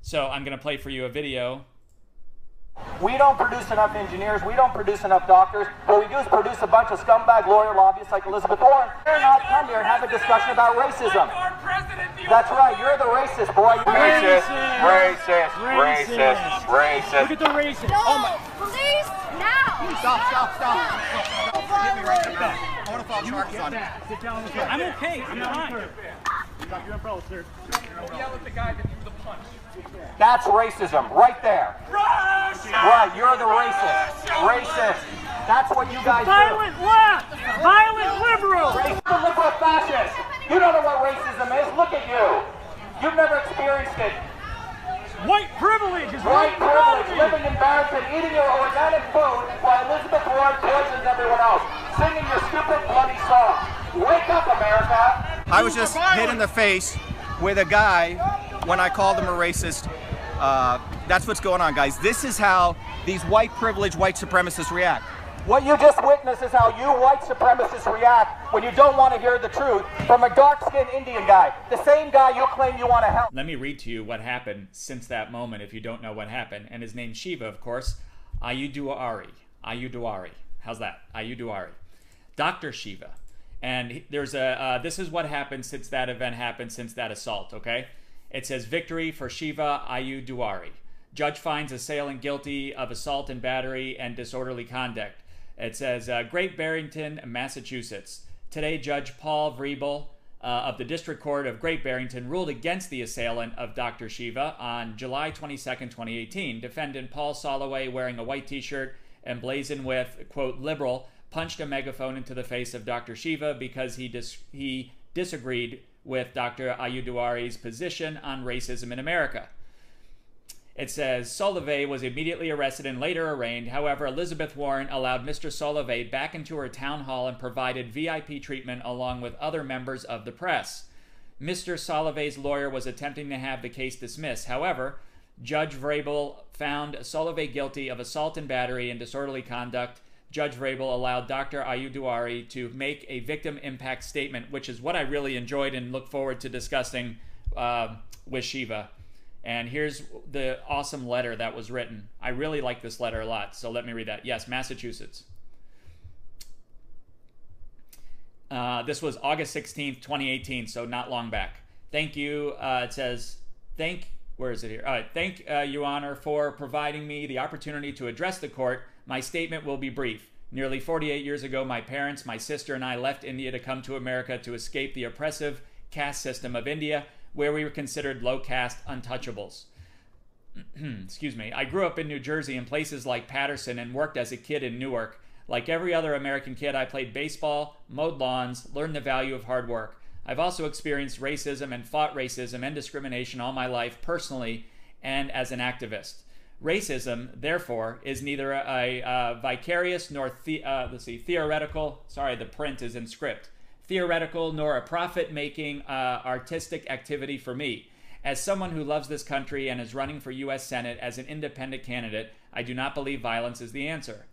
So I'm going to play for you a video. We don't produce enough engineers, we don't produce enough doctors. What we do is produce a bunch of scumbag lawyer lobbyists like Elizabeth Warren. They're not come here and have a discussion about racism. That's right, you're the racist, boy. Racist, racist, racist, racist. Look at the racist. No, police, now. Stop. Get me right back. I want to file charges on it. Sit down on the floor. I'm okay, I'm fine. Drop your umbrella, sir. Don't yell at the guy that threw the punch. That's racism, right there. Right, you're the racist. Racist. That's what you guys do. Violent left! Violent liberal! Racism, liberal fascist. You don't know what racism is. Look at you. You've never experienced it. White privilege is White privilege, living in Barrington, eating your organic food while Elizabeth Warren poisons everyone else, singing your stupid bloody song. Wake up, America. I was just hit in the face with a guy when I called him a racist. That's what's going on, guys. This is how these white privileged white supremacists react. What you just witnessed is how you white supremacists react when you don't want to hear the truth from a dark-skinned Indian guy, the same guy you claim you want to help. Let me read to you what happened since that moment if you don't know what happened. And his name's Shiva, of course. Ayyadurai. How's that? Ayyadurai. Dr. Shiva. And there's this is what happened since that event happened, since that assault, okay? It says, victory for Shiva Ayyadurai. Judge finds assailant guilty of assault and battery and disorderly conduct. It says, Great Barrington, Massachusetts. Today, Judge Paul Vrebel of the District Court of Great Barrington ruled against the assailant of Dr. Shiva on July 22nd, 2018. Defendant Paul Soloway, wearing a white t-shirt emblazoned with, quote, liberal, punched a megaphone into the face of Dr. Shiva because he disagreed with Dr. Ayyadurai's position on racism in America. It says, Soloway was immediately arrested and later arraigned. However, Elizabeth Warren allowed Mr. Soloway back into her town hall and provided VIP treatment along with other members of the press. Mr. Soloway's lawyer was attempting to have the case dismissed. However, Judge Vrebel found Soloway guilty of assault and battery and disorderly conduct. Judge Vrebel allowed Dr. Ayyadurai to make a victim impact statement, which is what I really enjoyed and look forward to discussing with Shiva. And here's the awesome letter that was written. I really like this letter a lot, so let me read that. Yes, Massachusetts. This was August 16th, 2018, so not long back. Thank you. It says, where is it here? All right. Thank you, Honor, for providing me the opportunity to address the court. My statement will be brief. Nearly 48 years ago, my parents, my sister, and I left India to come to America to escape the oppressive caste system of India, where we were considered low-caste untouchables. Excuse me. I grew up in New Jersey in places like Patterson and worked as a kid in Newark. Like every other American kid, I played baseball, mowed lawns, learned the value of hard work. I've also experienced racism and fought racism and discrimination all my life personally and as an activist. Racism, therefore, is neither a vicarious nor theoretical, sorry, the print is in script, theoretical nor a profit-making artistic activity for me. As someone who loves this country and is running for U.S. Senate as an independent candidate, I do not believe violence is the answer.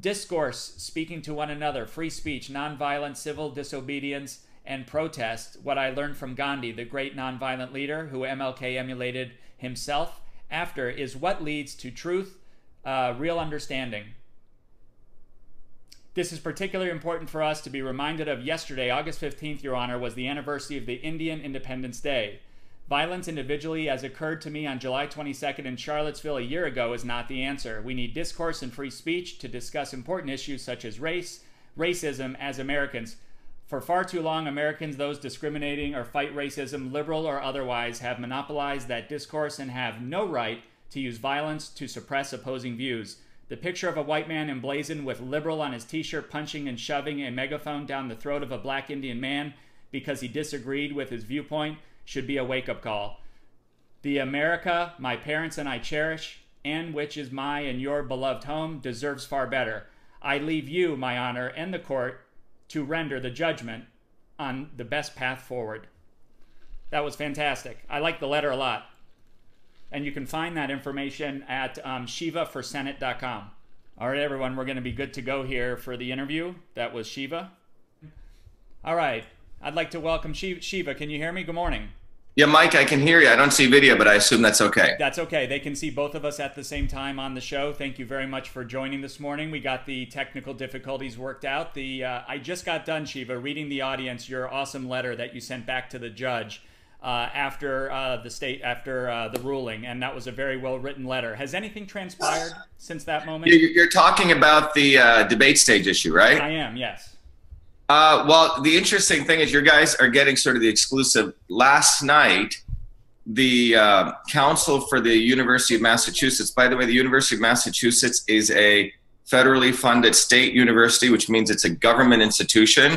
Discourse, speaking to one another, free speech, nonviolent civil disobedience, and protest, what I learned from Gandhi, the great nonviolent leader who MLK emulated himself after, is what leads to truth, real understanding. This is particularly important for us to be reminded of yesterday, August 15th, Your Honor, was the anniversary of the Indian Independence Day. Violence individually, as occurred to me on July 22nd in Charlottesville a year ago, is not the answer. We need discourse and free speech to discuss important issues such as racism as Americans. For far too long, Americans, those discriminating or fight racism, liberal or otherwise, have monopolized that discourse and have no right to use violence to suppress opposing views. The picture of a white man emblazoned with liberal on his t-shirt punching and shoving a megaphone down the throat of a black Indian man because he disagreed with his viewpoint should be a wake-up call. The America my parents and I cherish, and which is my and your beloved home, deserves far better. I leave you, my honor, and the court to render the judgment on the best path forward. That was fantastic. I like the letter a lot. And you can find that information at shivaforsenate.com. All right, everyone, we're going to be good to go here for the interview. That was Shiva. All right, I'd like to welcome Shiva. Can you hear me? Good morning. Yeah, Mike, I can hear you. I don't see video, but I assume that's okay. That's okay. They can see both of us at the same time on the show. Thank you very much for joining this morning. We got the technical difficulties worked out. I just got done, Shiva, reading the audience your awesome letter that you sent back to the judge after the ruling, and that was a very well written letter. Has anything transpired since that moment? You're talking about the debate stage issue, right? I am, yes. Well, the interesting thing is you guys are getting sort of the exclusive. Last night, the counsel for the University of Massachusetts, by the way, the University of Massachusetts is a federally funded state university, which means it's a government institution,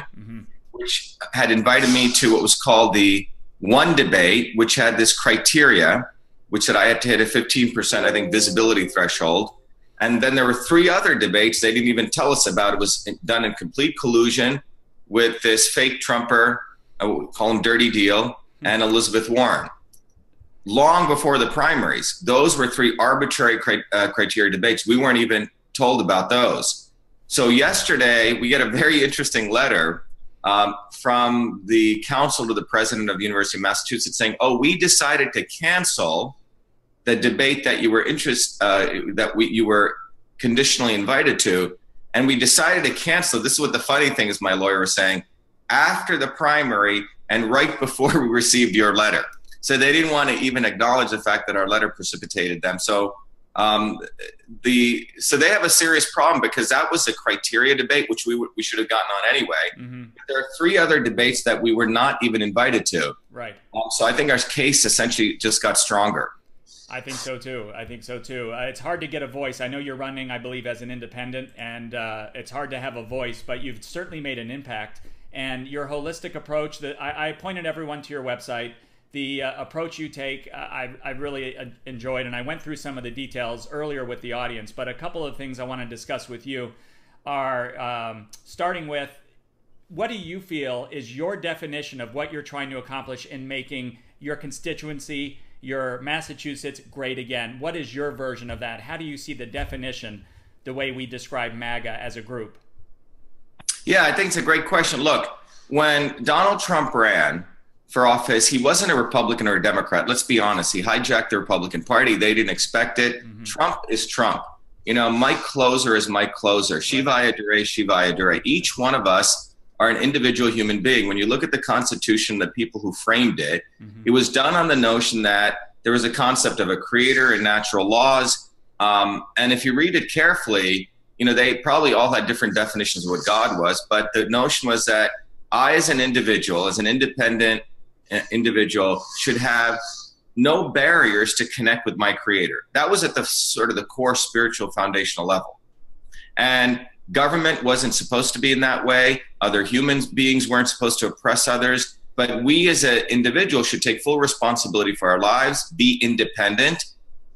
which had invited me to what was called the one debate, which had this criteria, which said I had to hit a 15%, I think, visibility threshold. And then there were 3 other debates they didn't even tell us about. It was done in complete collusion with this fake Trumper, call him Dirty Deal, and Elizabeth Warren. Long before the primaries, those were 3 arbitrary criteria debates. We weren't even told about those. So yesterday, we get a very interesting letter from the counsel to the president of the University of Massachusetts saying, oh, we decided to cancel the debate that you were you were conditionally invited to. And we decided to cancel. This is what the funny thing is, my lawyer was saying, after the primary and right before we received your letter. So they didn't want to even acknowledge the fact that our letter precipitated them. So so they have a serious problem because that was a criteria debate, which we should have gotten on anyway. There are 3 other debates that we were not even invited to. Right. So I think our case essentially just got stronger. I think so too. It's hard to get a voice. I know you're running, I believe, as an independent, and it's hard to have a voice, but you've certainly made an impact. And your holistic approach, that I pointed everyone to your website, the approach you take, I really enjoyed, and I went through some of the details earlier with the audience, but a couple of things I want to discuss with you are starting with, what do you feel is your definition of what you're trying to accomplish in making your constituency, your Massachusetts, great again? What is your version of that? How do you see the definition, the way we describe MAGA as a group? Yeah, I think it's a great question. Look, when Donald Trump ran for office, he wasn't a Republican or a Democrat. Let's be honest. He hijacked the Republican Party. They didn't expect it. Trump is Trump. You know, Mike Closer is Mike Closer. Shiva Ayyadurai, Shiva Ayyadurai. Each one of us are an individual human being. When you look at the Constitution, the people who framed it, it was done on the notion that there was a concept of a creator and natural laws. And if you read it carefully, you know, they probably all had different definitions of what God was, but the notion was that I, as an individual, as an independent individual, should have no barriers to connect with my creator. That was at the sort of the core spiritual foundational level. And government wasn't supposed to be in that way. Other human beings weren't supposed to oppress others. But we as an individual should take full responsibility for our lives, be independent,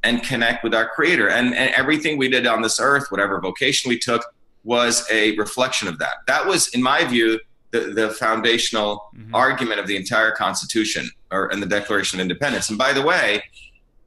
and connect with our creator. And everything we did on this earth, whatever vocation we took, was a reflection of that. That was, in my view, the foundational argument of the entire Constitution and the Declaration of Independence. And by the way,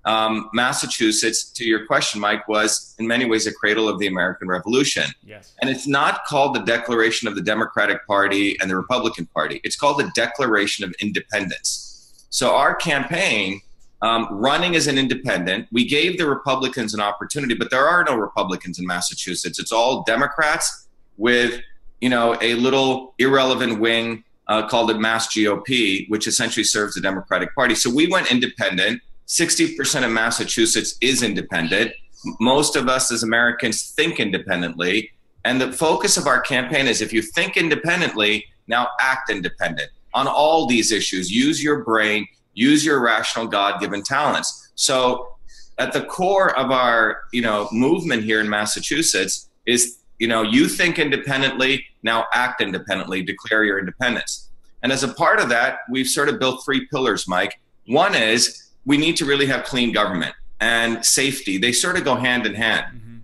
Massachusetts, to your question, Mike, was in many ways a cradle of the American Revolution. Yes. And it's not called the Declaration of the Democratic Party and the Republican Party. It's called the Declaration of Independence. So our campaign, running as an independent, we gave the Republicans an opportunity, but there are no Republicans in Massachusetts. It's all Democrats with, you know, a little irrelevant wing called the Mass GOP, which essentially serves the Democratic Party. So we went independent. 60% of Massachusetts is independent. Most of us as Americans think independently. And the focus of our campaign is, if you think independently, now act independent on all these issues. Use your brain, use your rational God-given talents. So at the core of our, you know, movement here in Massachusetts is, you know, you think independently, now act independently, declare your independence. And as a part of that, we've sort of built 3 pillars, Mike. One is, we need to really have clean government and safety. They sort of go hand in hand.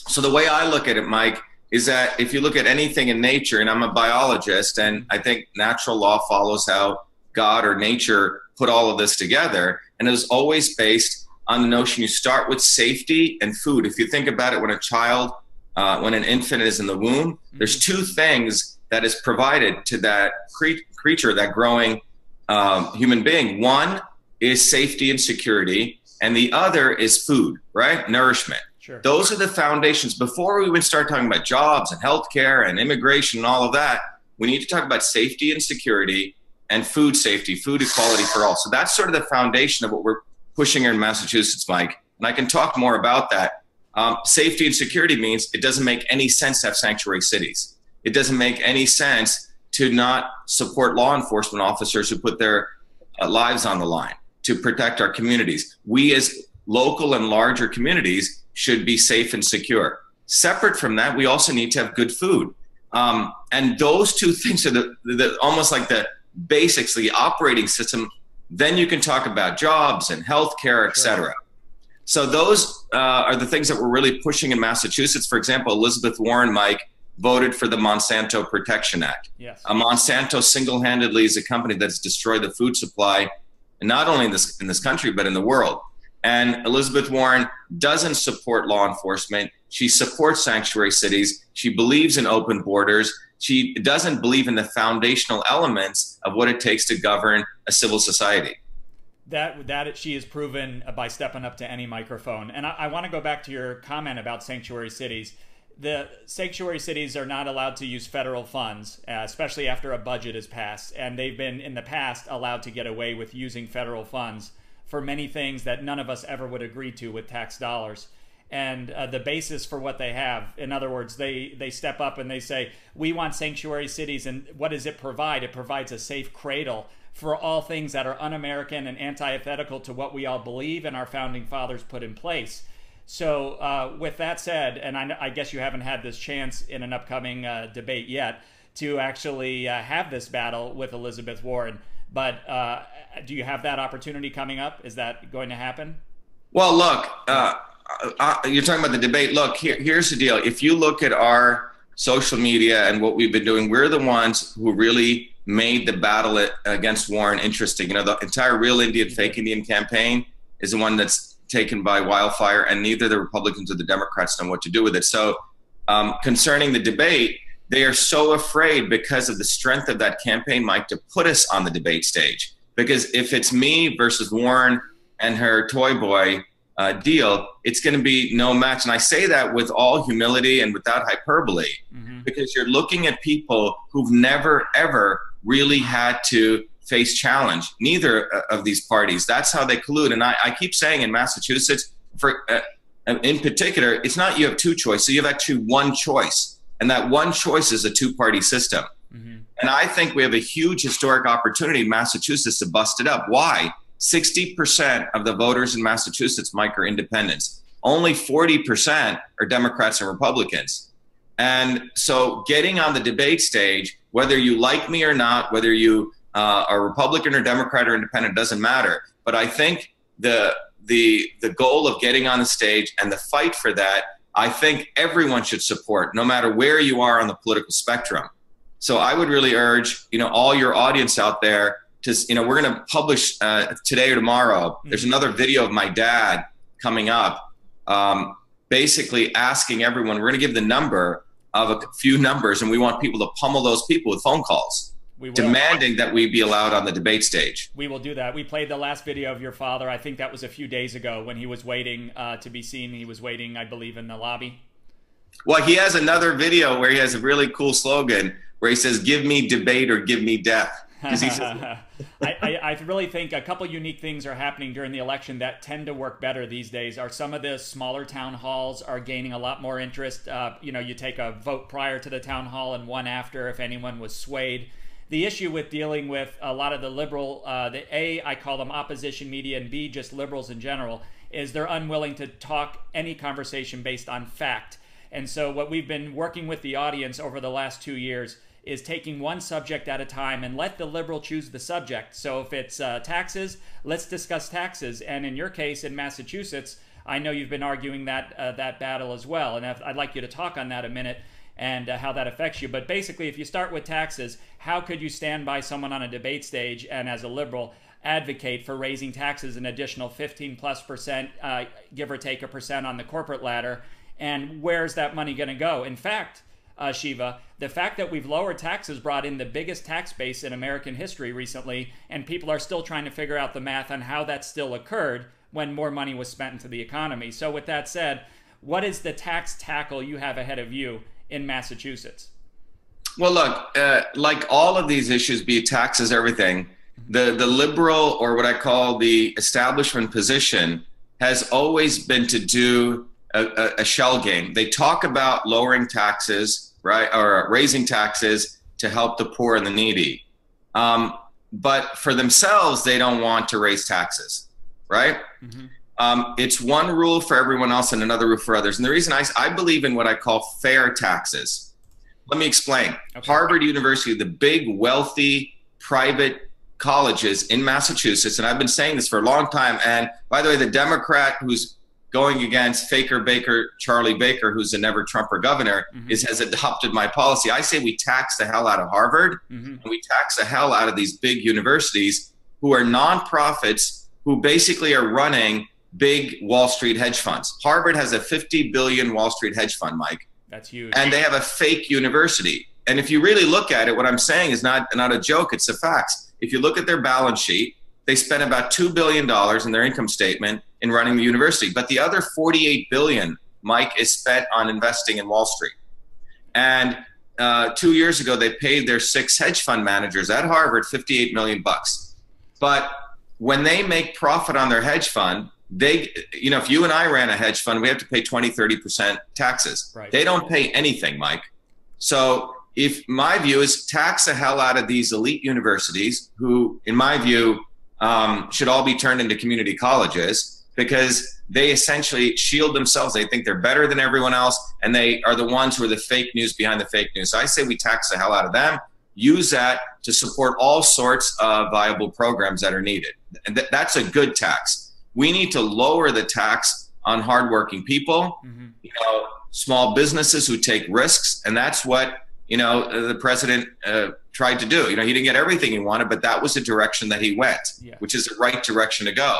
So the way I look at it, Mike, is that if you look at anything in nature, and I'm a biologist, and I think natural law follows how God or nature put all of this together, and it was always based on the notion you start with safety and food. If you think about it, when a child, when an infant is in the womb, there's 2 things that is provided to that creature, that growing human being. One is safety and security, and the other is food, right? Nourishment. Sure. Those are the foundations. Before we even start talking about jobs and healthcare and immigration and all of that, we need to talk about safety and security and food safety, food equality for all. So that's sort of the foundation of what we're pushing here in Massachusetts, Mike. And I can talk more about that. Safety and security means it doesn't make any sense to have sanctuary cities. It doesn't make any sense to not support law enforcement officers who put their lives on the line to protect our communities. We as local and larger communities should be safe and secure. Separate from that, we also need to have good food. And those two things are the almost like the basics, the operating system. Then you can talk about jobs and healthcare, et cetera. So those are the things that we're really pushing in Massachusetts. For example, Elizabeth Warren, Mike, voted for the Monsanto Protection Act. Yes. Monsanto single-handedly is a company that's destroyed the food supply, and not only in this country, but in the world. And Elizabeth Warren doesn't support law enforcement. She supports sanctuary cities. She believes in open borders. She doesn't believe in the foundational elements of what it takes to govern a civil society. That she has proven by stepping up to any microphone. And I want to go back to your comment about sanctuary cities. The sanctuary cities are not allowed to use federal funds, especially after a budget is passed. And they've been, in the past, allowed to get away with using federal funds for many things that none of us ever would agree to with tax dollars. And the basis for what they have, in other words, they step up and they say, we want sanctuary cities. And what does it provide? It provides a safe cradle for all things that are un-American and antithetical to what we all believe and our founding fathers put in place. So with that said, and I guess you haven't had this chance in an upcoming debate yet to actually have this battle with Elizabeth Warren, but do you have that opportunity coming up? Is that going to happen? Well, look, you're talking about the debate. Look, here's the deal. If you look at our social media and what we've been doing, we're the ones who really made the battle against Warren interesting. You know, the entire Real Indian, Fake Indian campaign is the one that's taken by wildfire, and neither the Republicans or the Democrats know what to do with it. So concerning the debate, they are so afraid because of the strength of that campaign, Mike, to put us on the debate stage. Because if it's me versus Warren and her toy boy Diehl, it's going to be no match. And I say that with all humility and without hyperbole, because you're looking at people who've never, ever really had to face challenge, neither of these parties. That's how they collude. And I keep saying in Massachusetts, in particular, it's not you have two choices. You have actually one choice. And that one choice is a two-party system. And I think we have a huge historic opportunity in Massachusetts to bust it up. Why? 60% of the voters in Massachusetts, Mike, are independents. Only 40% are Democrats and Republicans. And so getting on the debate stage, whether you like me or not, whether you are Republican or Democrat or independent, doesn't matter. But I think the goal of getting on the stage and the fight for that, I think everyone should support, no matter where you are on the political spectrum. So I would really urge, all your audience out there to, we're going to publish today or tomorrow. There's another video of my dad coming up, basically asking everyone, we're going to give the number of a few numbers, and we want people to pummel those people with phone calls, demanding that we be allowed on the debate stage. We will do that. We played the last video of your father. I think that was a few days ago when he was waiting to be seen. He was waiting, I believe, in the lobby. Well, he has another video where he has a really cool slogan where he says, "Give me debate or give me death." I really think a couple unique things are happening during the election that tend to work better these days. Are some of the smaller town halls are gaining a lot more interest. You take a vote prior to the town hall and one after if anyone was swayed. The issue with dealing with a lot of the liberal, I call them opposition media, and B, just liberals in general, is they're unwilling to talk any conversation based on fact. And so what we've been working with the audience over the last 2 years is taking one subject at a time and let the liberal choose the subject. So if it's taxes, let's discuss taxes. And in your case, in Massachusetts, I know you've been arguing that battle as well. And I'd like you to talk on that a minute and how that affects you. But basically, if you start with taxes, how could you stand by someone on a debate stage and as a liberal advocate for raising taxes an additional 15+%, give or take a percent on the corporate ladder? And where's that money going to go? In fact, Shiva, the fact that we've lowered taxes brought in the biggest tax base in American history recently, and people are still trying to figure out the math on how that still occurred when more money was spent into the economy. So with that said, what is the tax tackle you have ahead of you in Massachusetts? Well, look, like all of these issues, be it taxes, everything, the liberal, or what I call the establishment position, has always been to do a shell game. They talk about lowering taxes, right, or raising taxes to help the poor and the needy. But for themselves, they don't want to raise taxes, right? It's one rule for everyone else and another rule for others. And the reason I believe in what I call fair taxes. Let me explain. Okay. Harvard University, the big, wealthy, private colleges in Massachusetts, and I've been saying this for a long time, and by the way, the Democrat who's going against Faker Baker, Charlie Baker, who's a never Trumper governor, has adopted my policy. I say we tax the hell out of Harvard, and we tax the hell out of these big universities who are nonprofits who basically are running big Wall Street hedge funds. Harvard has a $50 billion Wall Street hedge fund, Mike. That's huge. And they have a fake university. And if you really look at it, what I'm saying is not a joke, it's the facts. If you look at their balance sheet, they spent about $2 billion in their income statement in running the university. But the other $48 billion, Mike, is spent on investing in Wall Street. And 2 years ago, they paid their 6 hedge fund managers at Harvard $58 million. But when they make profit on their hedge fund, they, you know, if you and I ran a hedge fund, we have to pay 20-30% taxes. Right. They don't pay anything, Mike. So if my view is tax the hell out of these elite universities, who in my view should all be turned into community colleges, because they essentially shield themselves. They think they're better than everyone else, and they are the ones who are the fake news behind the fake news. So I say we tax the hell out of them, use that to support all sorts of viable programs that are needed. And that's a good tax. We need to lower the tax on hardworking people, you know, small businesses who take risks. And that's what, you know, the president tried to do. You know, he didn't get everything he wanted, but that was the direction that he went, which is the right direction to go.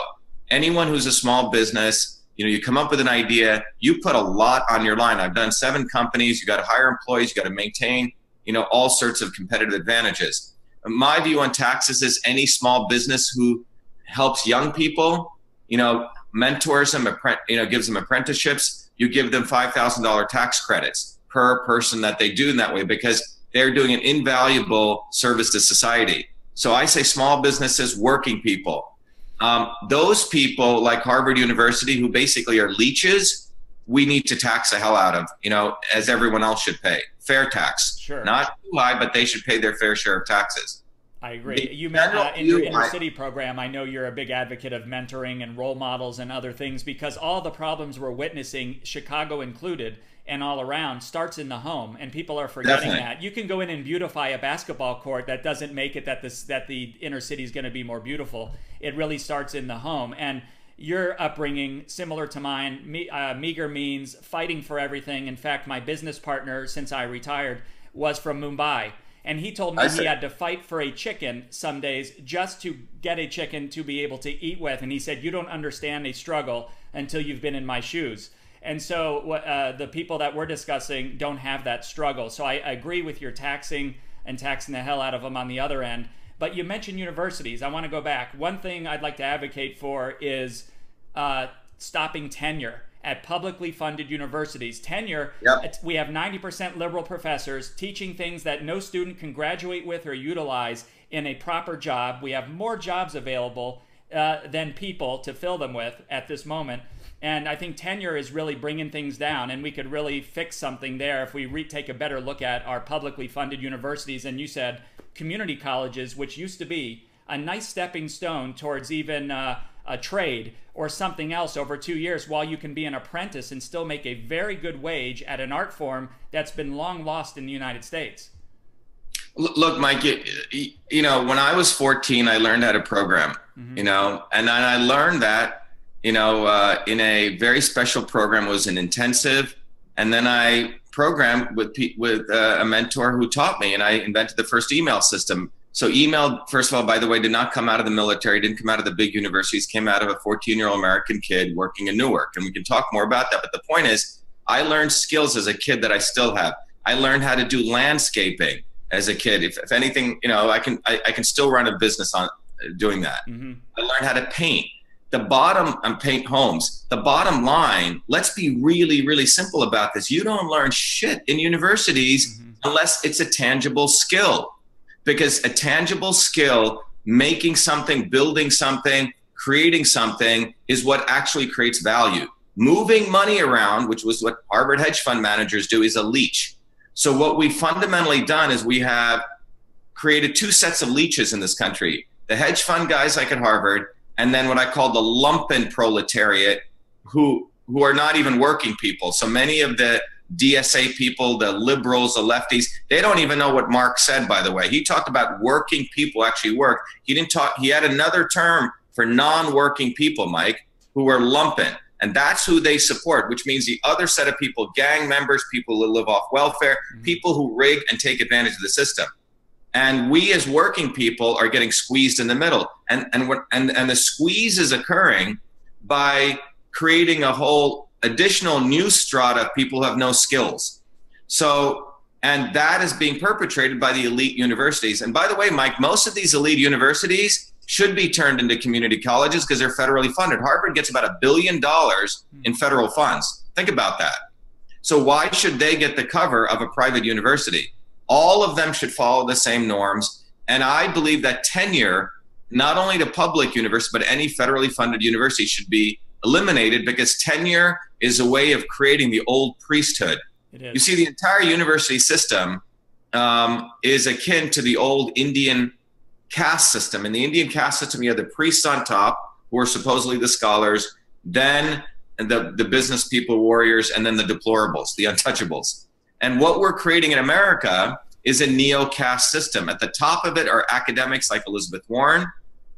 Anyone who's a small business, you know, you come up with an idea, you put a lot on your line. I've done 7 companies. You got to hire employees. You got to maintain, you know, all sorts of competitive advantages. My view on taxes is any small business who helps young people, you know, mentors them, you know, gives them apprenticeships, you give them $5,000 tax credits per person that they do in that way, because they're doing an invaluable service to society. So I say small businesses, working people, those people like Harvard University, who basically are leeches, we need to tax the hell out of, you know, as everyone else should pay. Fair tax. Sure. Not too high, but they should pay their fair share of taxes. I agree. You mentioned in your inner city program, I know you're a big advocate of mentoring and role models and other things, because all the problems we're witnessing, Chicago included, and all around, starts in the home, and people are forgetting that. You can go in and beautify a basketball court. That doesn't make it that the inner city is going to be more beautiful. It really starts in the home. And your upbringing, similar to mine, meager means, fighting for everything. In fact, my business partner, since I retired, was from Mumbai. And he told me he had to fight for a chicken some days just to get a chicken to be able to eat with. And he said, you don't understand a struggle until you've been in my shoes. And so the people that we're discussing don't have that struggle. So I agree with your taxing and taxing the hell out of them on the other end. But you mentioned universities. I want to go back. One thing I'd like to advocate for is stopping tenure at publicly funded universities. Tenure, we have 90% liberal professors teaching things that no student can graduate with or utilize in a proper job. We have more jobs available than people to fill them with at this moment. And I think tenure is really bringing things down, and we could really fix something there if we take a better look at our publicly funded universities. And you said community colleges, which used to be a nice stepping stone towards even a trade or something else over 2 years, while you can be an apprentice and still make a very good wage at an art form that's been long lost in the United States. Look, Mike, you know, when I was 14, I learned how to program, you know, and I learned that, you know, in a very special program. It was an intensive, and then I programmed with a mentor who taught me, and I invented the first email system. So email, first of all, by the way, did not come out of the military, didn't come out of the big universities, came out of a 14-year-old American kid working in Newark. And we can talk more about that. But the point is, I learned skills as a kid that I still have. I learned how to do landscaping as a kid. If anything, you know, I can still run a business on doing that. I learned how to paint. Paint homes. The bottom line, let's be really, really simple about this. You don't learn shit in universities unless it's a tangible skill. Because a tangible skill, making something, building something, creating something, is what actually creates value. Moving money around, which was what Harvard hedge fund managers do, is a leech. So what we've fundamentally done is we have created two sets of leeches in this country. The hedge fund guys like at Harvard, and then what I call the lumpen proletariat, who are not even working people. So many of the DSA people, the liberals, the lefties, they don't even know what Marx said, by the way. He talked about working people actually work. He had another term for non-working people, Mike, who are lumpen. And that's who they support, which means the other set of people, gang members, people who live off welfare, people who rig and take advantage of the system. And we as working people are getting squeezed in the middle. And the squeeze is occurring by creating a whole additional new strata of people who have no skills. So, and that is being perpetrated by the elite universities. And by the way, Mike, most of these elite universities should be turned into community colleges because they're federally funded. Harvard gets about $1 billion in federal funds. Think about that. So why should they get the cover of a private university? All of them should follow the same norms. And I believe that tenure, not only to public universities, but any federally funded university, should be eliminated, because tenure is a way of creating the old priesthood. It is. You see, the entire university system is akin to the old Indian caste system. In the Indian caste system, you have the priests on top, who are supposedly the scholars, then the business people, warriors, and then the deplorables, the untouchables. And what we're creating in America is a neo-caste system. At the top of it are academics like Elizabeth Warren,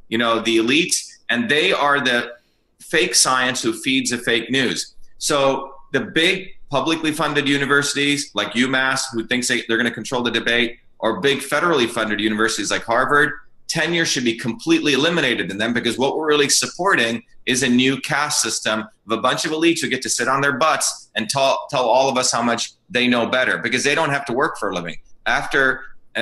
you know, the elite, and they are the fake science who feeds the fake news. So the big publicly funded universities like UMass, who thinks they're going to control the debate, or big federally funded universities like Harvard, tenure should be completely eliminated in them, because what we're really supporting is a new caste system of a bunch of elites who get to sit on their butts and tell all of us how much they know better, because they don't have to work for a living. After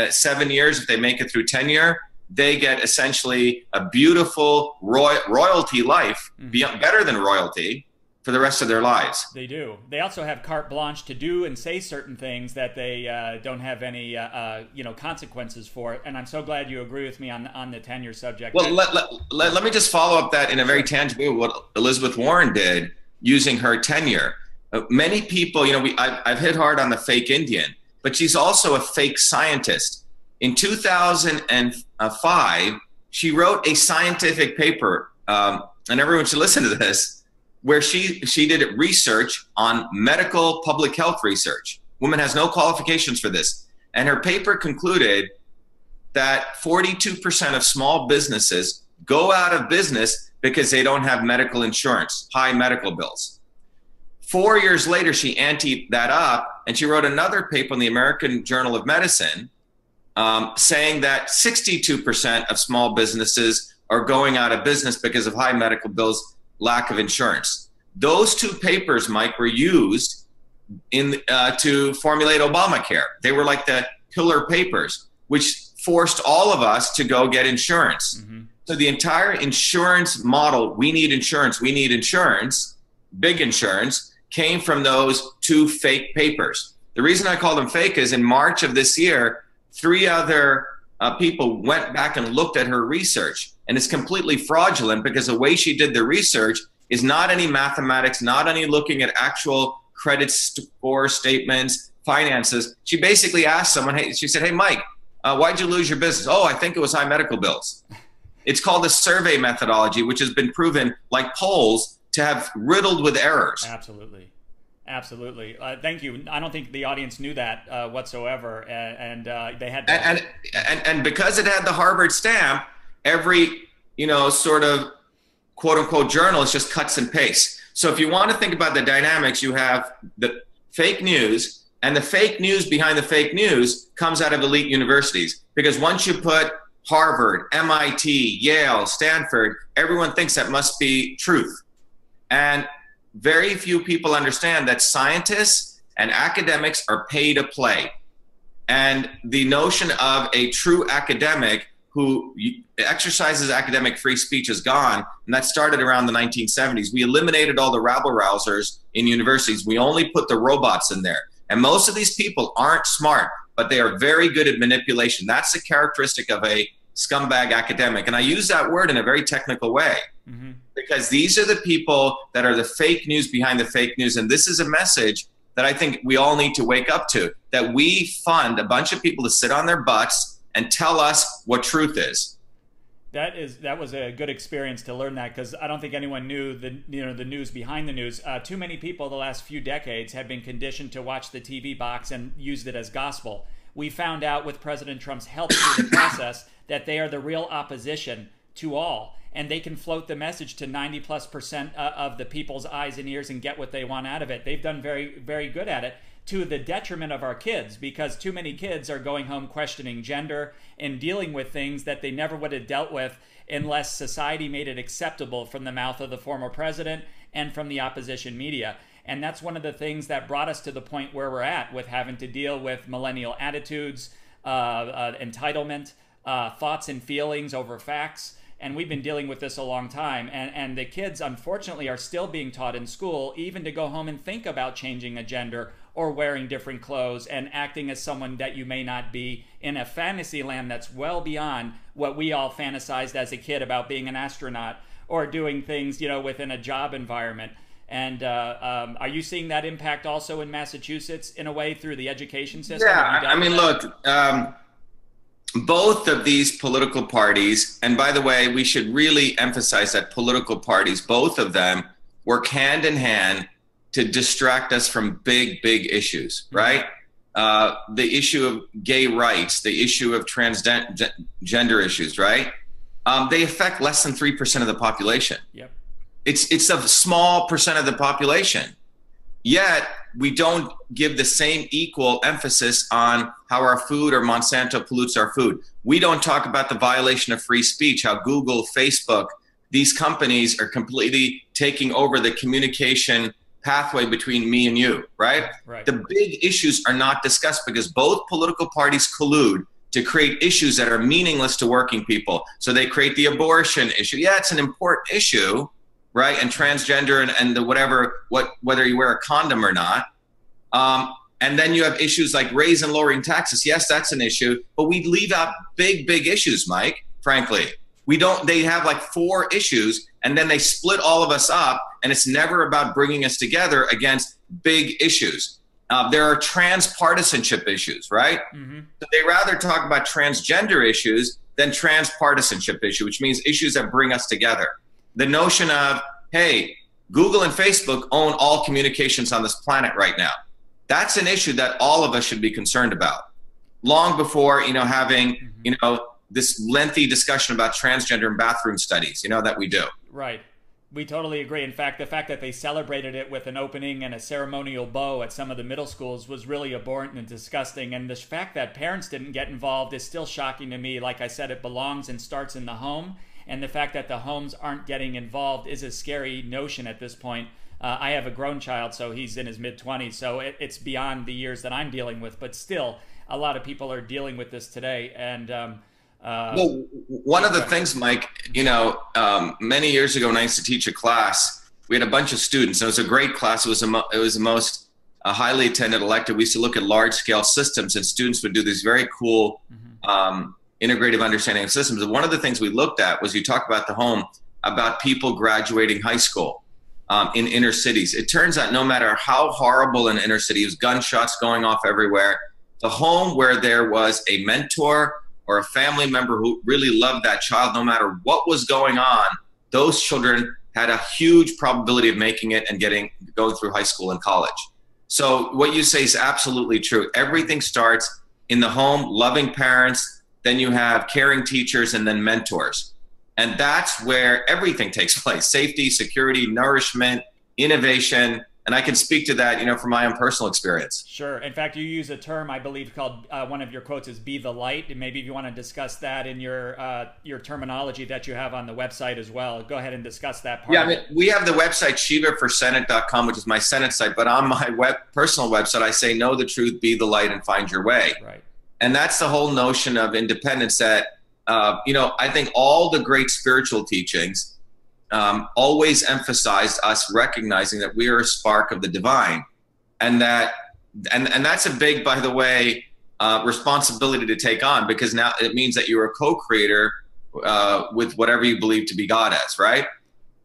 7 years, if they make it through tenure, they get essentially a beautiful royalty life, better than royalty, for the rest of their lives. They do. They also have carte blanche to do and say certain things that they don't have any consequences for. And I'm so glad you agree with me on the tenure subject. Well, let me just follow up that in a very tangible way, what Elizabeth Warren did using her tenure. Many people, I've hit hard on the fake Indian, but she's also a fake scientist. In 2005, she wrote a scientific paper, and everyone should listen to this, where she did research on medical public health research. Woman has no qualifications for this. And her paper concluded that 42% of small businesses go out of business because they don't have medical insurance, high medical bills. 4 years later, she anteed that up, and she wrote another paper in the American Journal of Medicine saying that 62% of small businesses are going out of business because of high medical bills, lack of insurance. Those two papers, Mike, were used to formulate Obamacare. They were like the pillar papers, which forced all of us to go get insurance. So the entire insurance model, we need insurance, big insurance, came from those two fake papers. The reason I call them fake is in March of this year, 3 other people went back and looked at her research. And it's completely fraudulent, because the way she did the research is not any mathematics, not any looking at actual credit score statements, finances. She basically asked someone, she said, hey, Mike, why'd you lose your business? Oh, I think it was high medical bills. It's called a survey methodology, which has been proven, like polls, to have riddled with errors. Absolutely. Absolutely. Thank you. I don't think the audience knew that whatsoever. And they had to... And because it had the Harvard stamp, every, sort of quote unquote journalist just cuts and pastes. So if you want to think about the dynamics, you have the fake news, and the fake news behind the fake news comes out of elite universities. Because once you put Harvard, MIT, Yale, Stanford, everyone thinks that must be truth. And very few people understand that scientists and academics are pay to play. And the notion of a true academic who exercises academic free speech is gone, and that started around the 1970s. We eliminated all the rabble-rousers in universities. We only put the robots in there. And most of these people aren't smart, but they are very good at manipulation. That's the characteristic of a scumbag academic. And I use that word in a very technical way, because these are the people that are the fake news behind the fake news. And this is a message that I think we all need to wake up to, that we fund a bunch of people to sit on their butts and tell us what truth is. That was a good experience to learn that, because I don't think anyone knew the news behind the news. Too many people the last few decades have been conditioned to watch the TV box and used it as gospel. We found out with President Trump's help through the process that they are the real opposition to all, and they can float the message to 90+% of the people's eyes and ears and get what they want out of it. They've done very, very good at it, to the detriment of our kids, because too many kids are going home questioning gender and dealing with things that they never would have dealt with unless society made it acceptable from the mouth of the former president and from the opposition media. And that's one of the things that brought us to the point where we're at, with having to deal with millennial attitudes, entitlement, thoughts and feelings over facts. And we've been dealing with this a long time. And the kids, unfortunately, are still being taught in school even to go home and think about changing a gender or wearing different clothes and acting as someone that you may not be, in a fantasy land that's well beyond what we all fantasized as a kid about being an astronaut or doing things, within a job environment. And are you seeing that impact also in Massachusetts in a way through the education system? Yeah, I mean, look, both of these political parties, and by the way, we should really emphasize that political parties, both of them, work hand in hand to distract us from big, big issues, right? The issue of gay rights, the issue of transgender issues, right? They affect less than 3% of the population. Yep. It's a small percent of the population. Yet we don't give the same equal emphasis on how our food or Monsanto pollutes our food. We don't talk about the violation of free speech, how Google, Facebook, these companies are completely taking over the communication pathway between me and you, right? The big issues are not discussed because both political parties collude to create issues that are meaningless to working people. So they create the abortion issue. Yeah, it's an important issue, right? And transgender and the whether you wear a condom or not. And then you have issues like raise and lowering taxes. Yes, that's an issue, but we leave out big, big issues, Mike, frankly. They have like 4 issues and then they split all of us up, and it's never about bringing us together against big issues. There are transpartisanship issues, right? So they rather talk about transgender issues than transpartisanship issues, which means issues that bring us together. The notion of, hey, Google and Facebook own all communications on this planet right now. That's an issue that all of us should be concerned about. Long before, having, this lengthy discussion about transgender and bathroom studies, that we do. Right. We totally agree. In fact, the fact that they celebrated it with an opening and a ceremonial bow at some of the middle schools was really abhorrent and disgusting. And the fact that parents didn't get involved is still shocking to me. Like I said, it belongs and starts in the home. And the fact that the homes aren't getting involved is a scary notion at this point. I have a grown child, so he's in his mid-20s, so it's beyond the years that I'm dealing with. But still, a lot of people are dealing with this today. And well, one of the things, Mike, many years ago when I used to teach a class, we had a bunch of students. And it was a great class. It was the most highly attended elective. We used to look at large-scale systems, and students would do these very cool integrative understanding of systems. And one of the things we looked at was, you talk about the home, about people graduating high school in inner cities. It turns out no matter how horrible an inner city is, gunshots going off everywhere, the home where there was a mentor or a family member who really loved that child, no matter what was going on, those children had a huge probability of making it and going through high school and college. So what you say is absolutely true. Everything starts in the home, loving parents, then you have caring teachers, and then mentors. And that's where everything takes place: safety, security, nourishment, innovation. And I can speak to that, from my own personal experience. Sure. In fact, you use a term, I believe, called, one of your quotes is "be the light." And maybe if you want to discuss that in your terminology that you have on the website as well, go ahead and discuss that part. Yeah, we have the website shivaforsenate.com, which is my Senate site. But on my personal website, I say, know the truth, be the light, and find your way. Right. And that's the whole notion of independence that, I think all the great spiritual teachings always emphasized us recognizing that we are a spark of the divine, and that's a big, by the way, responsibility to take on, because now it means that you're a co-creator with whatever you believe to be God as, right?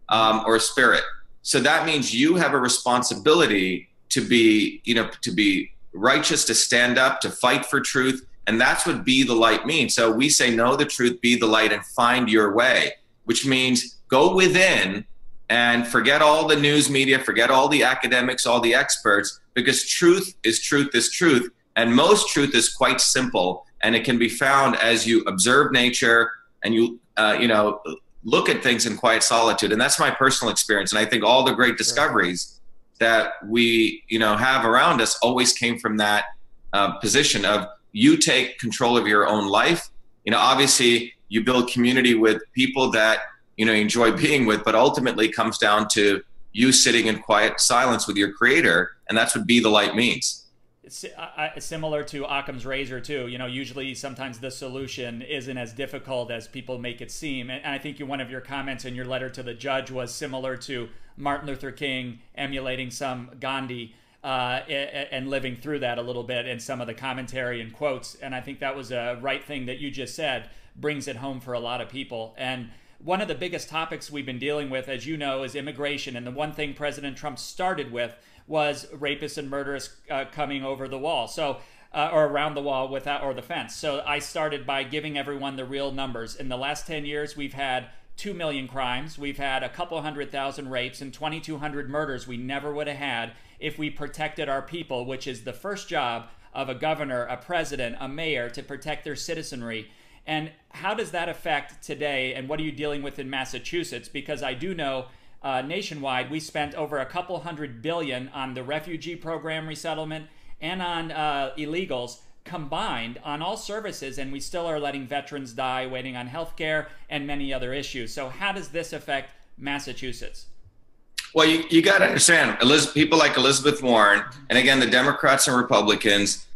Or spirit. So that means you have a responsibility to be, to be righteous, to stand up, to fight for truth. And that's what be the light means. So we say, know the truth, be the light, and find your way, which means go within and forget all the news media, forget all the academics, all the experts, because truth is truth is truth. And most truth is quite simple, and it can be found as you observe nature and you, look at things in quiet solitude. And that's my personal experience. And I think all the great discoveries that we, have around us always came from that position of you take control of your own life. Obviously you build community with people that, enjoy being with, but ultimately it comes down to you sitting in quiet silence with your creator. And that's what be the light means. It's similar to Occam's razor too. Usually sometimes the solution isn't as difficult as people make it seem. And I think one of your comments in your letter to the judge was similar to Martin Luther King emulating some Gandhi and living through that a little bit in some of the commentary and quotes. And I think that was a right thing that you just said, brings it home for a lot of people. And one of the biggest topics we've been dealing with, as you know, is immigration. And the one thing President Trump started with was rapists and murderers coming over the wall, or around the wall or the fence. So I started by giving everyone the real numbers. In the last 10 years, we've had 2 million crimes. We've had a couple 100,000 rapes and 2,200 murders we never would have had if we protected our people, which is the first job of a governor, a president, a mayor, to protect their citizenry. And how does that affect today, and what are you dealing with in Massachusetts? Because I do know nationwide we spent over a couple $100 billion on the refugee program resettlement and on illegals combined on all services, and we still are letting veterans die waiting on health care and many other issues. So how does this affect Massachusetts? Well, you got to understand, people like Elizabeth Warren, and again, the Democrats and Republicans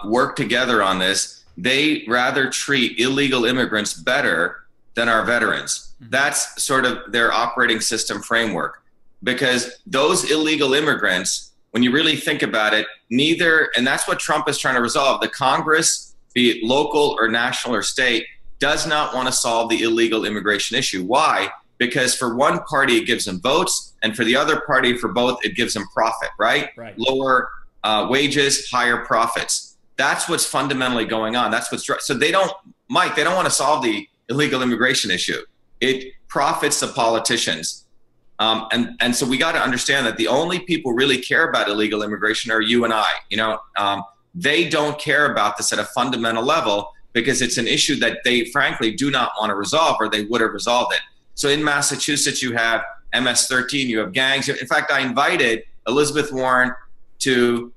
work together on this. They rather treat illegal immigrants better than our veterans. That's sort of their operating system framework, because those illegal immigrants, when you really think about it, and that's what Trump is trying to resolve. The Congress, be it local or national or state, does not want to solve the illegal immigration issue. Why? Because for one party, it gives them votes, and for the other party, for both, it gives them profit, right? Lower wages, higher profits. That's what's fundamentally going on. That's what's so they don't want to solve the illegal immigration issue. It profits the politicians. And so we got to understand that the only people who really care about illegal immigration are you and I. They don't care about this at a fundamental level because it's an issue that they frankly do not want to resolve, or they would have resolved it. So in Massachusetts, you have MS-13, you have gangs. In fact, I invited Elizabeth Warren to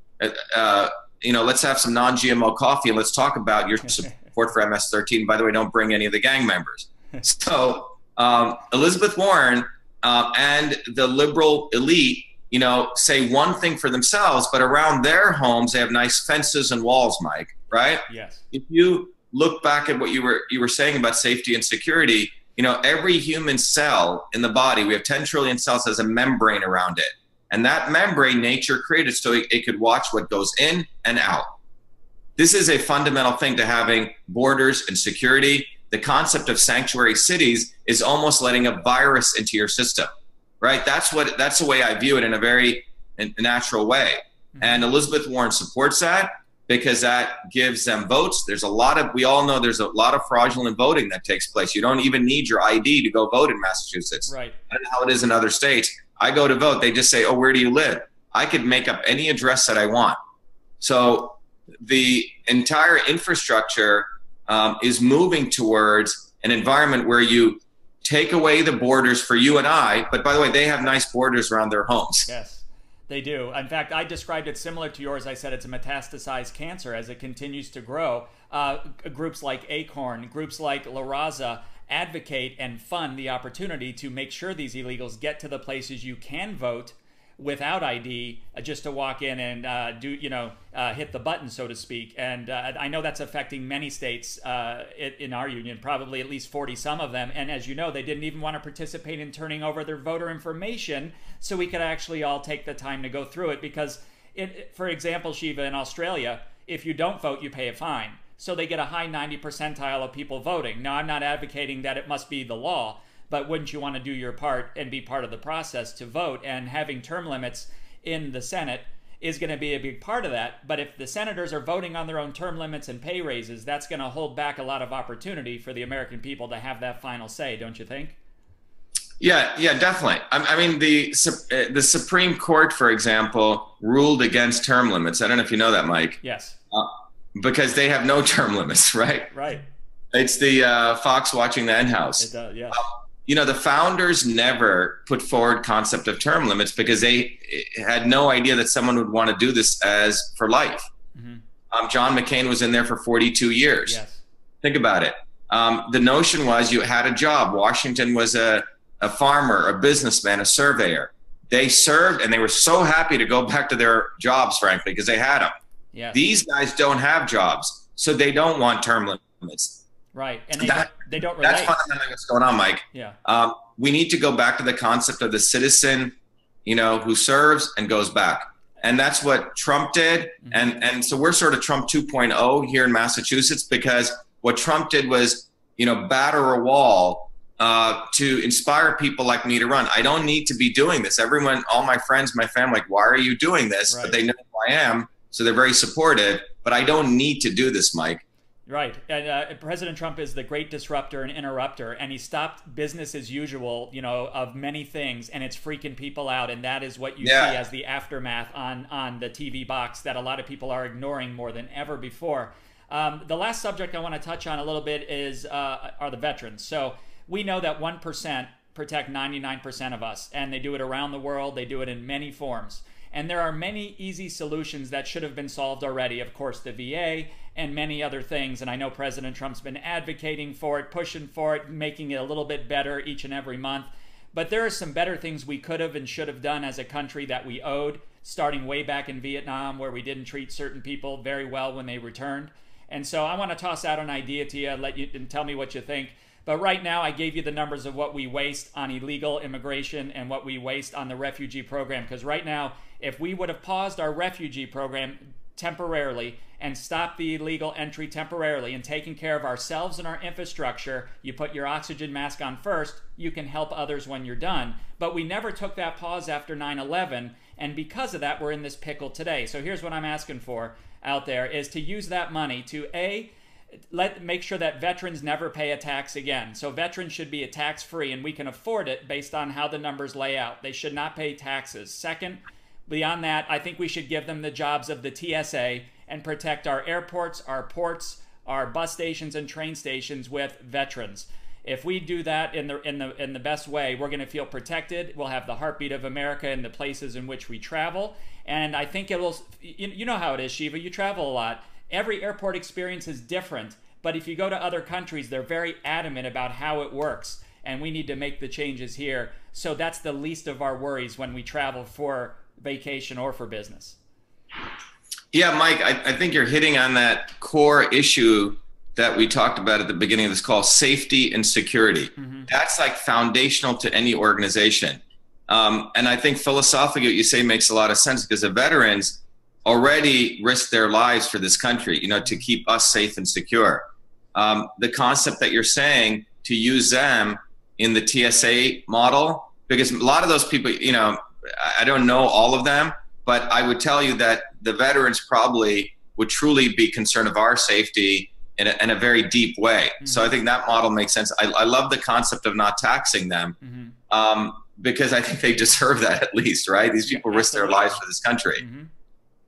let's have some non-GMO coffee and let's talk about your support for MS-13. By the way, don't bring any of the gang members. So Elizabeth Warren and the liberal elite, say one thing for themselves, but around their homes, they have nice fences and walls, Mike, right? Yes. If you look back at what you were saying about safety and security, every human cell in the body, we have 10 trillion cells, has a membrane around it. And that membrane nature created so it could watch what goes in and out. This is a fundamental thing to having borders and security. The concept of sanctuary cities is almost letting a virus into your system, right? That's the way I view it, in a very natural way. And Elizabeth Warren supports that because that gives them votes. We all know there's a lot of fraudulent voting that takes place. You don't even need your ID to go vote in Massachusetts. Right. I don't know how it is in other states. I go to vote, they just say, oh, where do you live? I could make up any address that I want. So the entire infrastructure is moving towards an environment where you take away the borders for you and I, but by the way, they have nice borders around their homes. Yes. They do. In fact, I described it similar to yours. I said it's a metastasized cancer as it continues to grow. Groups like Acorn, groups like La Raza advocate and fund the opportunity to make sure these illegals get to the places you can vote without ID, just to walk in and hit the button, so to speak. And I know that's affecting many states in our union, probably at least 40 some of them. And as you know, they didn't even want to participate in turning over their voter information so we could actually all take the time to go through it. Because, for example, Shiva, in Australia, if you don't vote, you pay a fine. So they get a high 90 percentile of people voting. Now, I'm not advocating that it must be the law, but wouldn't you want to do your part and be part of the process to vote? And having term limits in the Senate is going to be a big part of that. But if the senators are voting on their own term limits and pay raises, that's going to hold back a lot of opportunity for the American people to have that final say, don't you think? Yeah, definitely. I mean, the Supreme Court, for example, ruled against term limits. I don't know if you know that, Mike. Yes. Because they have no term limits, right? Right. It's the fox watching the henhouse. It does, yeah. The founders never put forward concept of term limits because they had no idea that someone would want to do this as for life. Mm-hmm. John McCain was in there for 42 years. Yes. Think about it. The notion was you had a job. Washington was a farmer, a businessman, a surveyor. They served and they were so happy to go back to their jobs, frankly, because they had them. Yes. These guys don't have jobs, so they don't want term limits. Right, and they don't relate. That's fundamentally what's going on, Mike. Yeah. We need to go back to the concept of the citizen, who serves and goes back. And that's what Trump did. Mm-hmm. And so we're sort of Trump 2.0 here in Massachusetts, because what Trump did was, batter a wall to inspire people like me to run. I don't need to be doing this. Everyone, all my friends, my family, like, why are you doing this? Right. But they know who I am, so they're very supportive. But I don't need to do this, Mike. Right. And President Trump is the great disruptor and interrupter, and he stopped business as usual, of many things, and it's freaking people out. And that is what you see as the aftermath on the TV box that a lot of people are ignoring more than ever before. The last subject I want to touch on a little bit are the veterans. So we know that 1% protect 99% of us, and they do it around the world. They do it in many forms. And there are many easy solutions that should have been solved already. Of course, the VA and many other things. And I know President Trump's been advocating for it, pushing for it, making it a little bit better each and every month. But there are some better things we could have and should have done as a country that we owed, starting way back in Vietnam, where we didn't treat certain people very well when they returned. And so I want to toss out an idea to you, let you and tell me what you think. But right now, I gave you the numbers of what we waste on illegal immigration and what we waste on the refugee program. Because right now, if we would have paused our refugee program temporarily and stopped the illegal entry temporarily and taken care of ourselves and our infrastructure, you put your oxygen mask on first, you can help others when you're done. But we never took that pause after 9/11, and because of that, we're in this pickle today. So here's what I'm asking for out there, is to use that money to, make sure that veterans never pay a tax again. So veterans should be tax-free, and we can afford it based on how the numbers lay out. They should not pay taxes. Second, beyond that, I think we should give them the jobs of the TSA and protect our airports, our ports, our bus stations and train stations with veterans. If we do that in the best way, we're going to feel protected. We'll have the heartbeat of America in the places in which we travel. And I think it will, you know how it is, Shiva, you travel a lot. Every airport experience is different, but if you go to other countries, they're very adamant about how it works, and we need to make the changes here. So that's the least of our worries when we travel for vacation or for business. Yeah, Mike, I think you're hitting on that core issue that we talked about at the beginning of this call, safety and security. Mm-hmm. That's like foundational to any organization. And I think philosophically what you say makes a lot of sense, because the veterans already risk their lives for this country, to keep us safe and secure. The concept that you're saying, to use them in the TSA model, because a lot of those people, I don't know all of them, but I would tell you that the veterans probably would truly be concerned of our safety in a very deep way. Mm-hmm. So I think that model makes sense. I love the concept of not taxing them, because I think they deserve that at least, right? These people risk their lives for this country. Mm-hmm.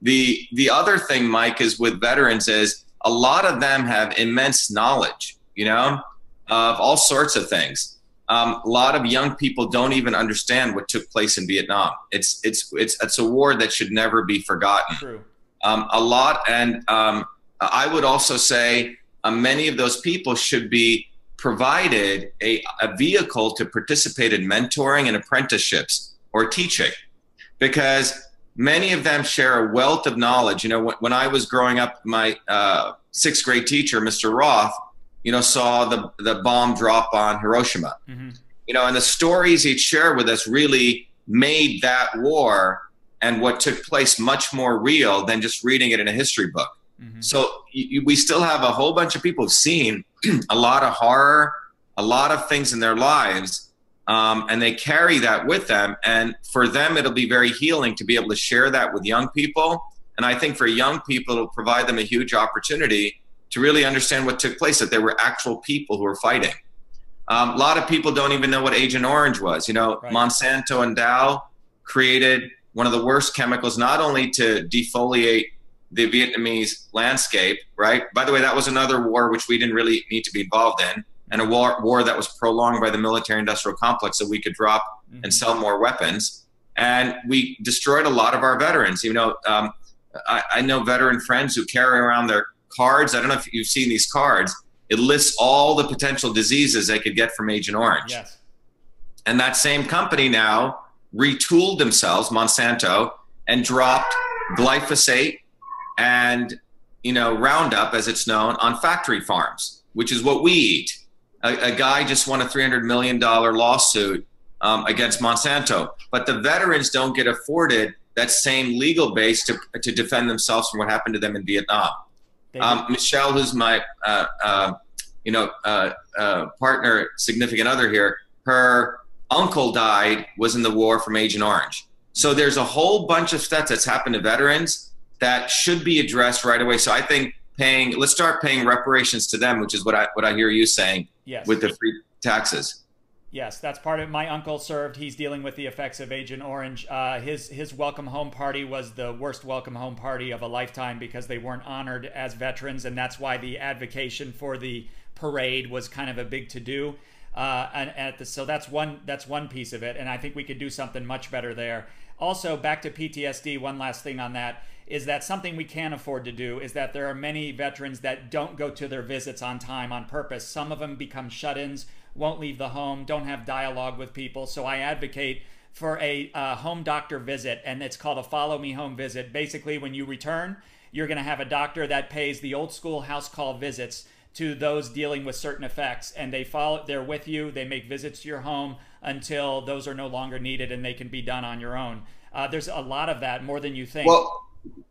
The other thing, Mike, is with veterans is a lot of them have immense knowledge, of all sorts of things. a lot of young people don't even understand what took place in Vietnam. It's a war that should never be forgotten. True. I would also say many of those people should be provided a vehicle to participate in mentoring and apprenticeships or teaching, because many of them share a wealth of knowledge. You know, when I was growing up, my sixth grade teacher, Mr. Roth, you know, saw the bomb drop on Hiroshima. Mm-hmm. You know, and the stories he'd share with us really made that war and what took place much more real than just reading it in a history book. Mm-hmm. So we still have a whole bunch of people who've seen a lot of horror, a lot of things in their lives, and they carry that with them. And for them, it'll be very healing to be able to share that with young people. And I think for young people, it'll provide them a huge opportunity to really understand what took place, that there were actual people who were fighting. A lot of people don't even know what Agent Orange was. You know, right. Monsanto and Dow created one of the worst chemicals, not only to defoliate the Vietnamese landscape, right? By the way, that was another war which we didn't really need to be involved in, and a war that was prolonged by the military-industrial complex so we could drop and sell more weapons. And we destroyed a lot of our veterans. You know, I know veteran friends who carry around their cards. I don't know if you've seen these cards. It lists all the potential diseases they could get from Agent Orange. Yes. And that same company now retooled themselves, Monsanto, and dropped glyphosate and, you know, Roundup, as it's known, on factory farms, which is what we eat. A guy just won a $300 million lawsuit against Monsanto, but the veterans don't get afforded that same legal base to defend themselves from what happened to them in Vietnam. Michelle, who's my partner, significant other here, her uncle died, was in the war from Agent Orange. So there's a whole bunch of stuff that's happened to veterans that should be addressed right away. So I think let's start paying reparations to them, which is what I hear you saying. Yes. With the free taxes. Yes, that's part of it. My uncle served. He's dealing with the effects of Agent Orange. His welcome home party was the worst welcome home party of a lifetime because they weren't honored as veterans, and that's why the advocation for the parade was kind of a big to-do. So that's one piece of it, and I think we could do something much better there. Also, back to PTSD, one last thing on that is that something we can afford to do is that there are many veterans that don't go to their visits on time on purpose. Some of them become shut-ins, won't leave the home, don't have dialogue with people. So I advocate for a home doctor visit, and it's called a follow me home visit. Basically, when you return, you're going to have a doctor that pays the old school house call visits to those dealing with certain effects, and they're with you, they make visits to your home until those are no longer needed and they can be done on your own. There's a lot of that, more than you think.